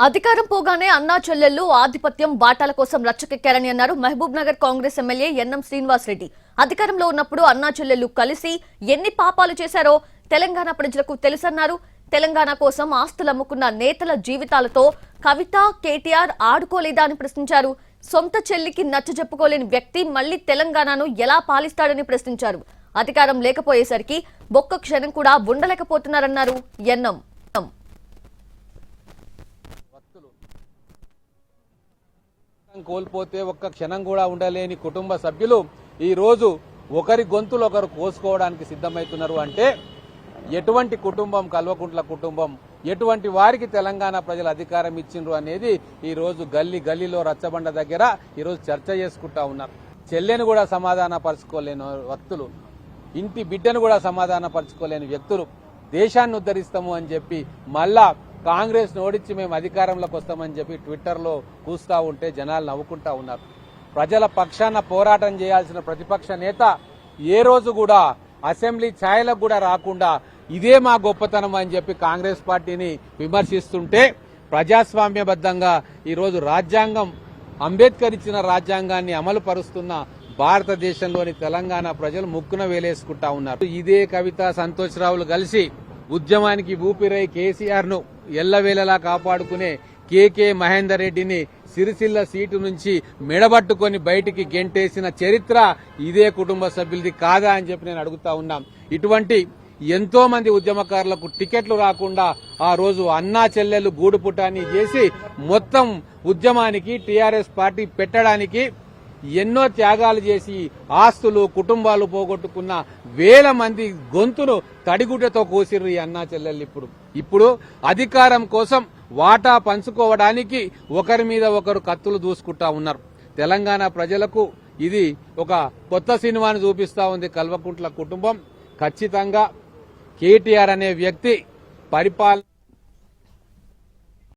అధికారం పోగానే అన్నా చెల్లెళ్లు ఆధిపత్యం బాటాల కోసం రచ్చకెక్కారని అన్నారు మహబూబ్ నగర్ కాంగ్రెస్ ఎమ్మెల్యే ఎన్ఎం శ్రీనివాస్ రెడ్డి. అధికారంలో ఉన్నప్పుడు అన్నా చెల్లెళ్లు కలిసి ఎన్ని పాపాలు చేశారో తెలంగాణ ప్రజలకు తెలుసన్నారు. తెలంగాణ కోసం ఆస్తులు అమ్ముకున్న నేతల జీవితాలతో కవిత, కేటీఆర్ ఆడుకోలేదా అని ప్రశ్నించారు. సొంత చెల్లికి నచ్చజెప్పుకోలేని వ్యక్తి మళ్లీ తెలంగాణను ఎలా పాలిస్తాడని ప్రశ్నించారు. అధికారం లేకపోయేసరికి ఒక్క క్షణం కూడా ఉండలేకపోతున్నారన్నారు ఎన్ఎం. కోల్పోతే ఒక్క క్షణం కూడా ఉండలేని కుటుంబ సభ్యులు ఈ రోజు ఒకరి గొంతులు ఒకరు కోసుకోవడానికి సిద్ధమవుతున్నారు అంటే ఎటువంటి కుటుంబం కల్వకుంట్ల కుటుంబం, ఎటువంటి వారికి తెలంగాణ ప్రజలు అధికారం ఇచ్చిండ్రు అనేది ఈ రోజు గల్లీలో రచ్చబండ దగ్గర ఈ రోజు చర్చ చేసుకుంటా ఉన్నారు. చెల్లెను కూడా సమాధాన పరచుకోలేని వ్యక్తులు, ఇంటి బిడ్డను కూడా సమాధాన పరచుకోలేని వ్యక్తులు దేశాన్ని ఉద్ధరిస్తాము అని చెప్పి మళ్ళా కాంగ్రెస్ ఓడించి మేము అధికారంలోకి వస్తామని చెప్పి ట్విట్టర్లో కూస్తా ఉంటే జనాలు నవ్వుకుంటా ఉన్నారు. ప్రజల పక్షాన పోరాటం చేయాల్సిన ప్రతిపక్ష నేత ఏ రోజు కూడా అసెంబ్లీ ఛాయలకు కూడా రాకుండా ఇదే మా గొప్పతనం అని చెప్పి కాంగ్రెస్ పార్టీని విమర్శిస్తుంటే ప్రజాస్వామ్యబద్ధంగా ఈరోజు రాజ్యాంగం, అంబేద్కర్ ఇచ్చిన రాజ్యాంగాన్ని అమలు పరుస్తున్న భారతదేశంలోని తెలంగాణ ప్రజలు ముక్కున వేలేసుకుంటా ఉన్నారు. ఇదే కవిత, సంతోష్ రావులు కలిసి ఉద్యమానికి ఊపిరై కేసీఆర్ ను ఎల్లవేళలా కాపాడుకునే కేకే మహేందర్ రెడ్డిని సిరిసిల్ల సీటు నుంచి మెడబట్టుకుని బయటికి గెంటేసిన చరిత్ర ఇదే కుటుంబ సభ్యులది కాదా అని చెప్పి నేను అడుగుతా ఉన్నాం. ఇటువంటి ఎంతో మంది ఉద్యమకారులకు టికెట్లు రాకుండా ఆ రోజు అన్నా చెల్లెలు గూడు పుటాన్ని చేసి మొత్తం ఉద్యమానికి టీఆర్ఎస్ పార్టీ పెట్టడానికి ఎన్నో త్యాగాలు చేసి ఆస్తులు, కుటుంబాలు పోగొట్టుకున్న వేల మంది గొంతును తడిగుడ్డతో కోసిర్రు ఈ అన్నా చెల్లెళ్ళు. ఇప్పుడు అధికారం కోసం వాటా పంచుకోవడానికి ఒకరి మీద ఒకరు కత్తులు దూసుకుంటా ఉన్నారు. తెలంగాణ ప్రజలకు ఇది ఒక కొత్త సినిమాను చూపిస్తా ఉంది. కల్వకుంట్ల కుటుంబం ఖచ్చితంగా కేటీఆర్ అనే వ్యక్తి పరిపాలన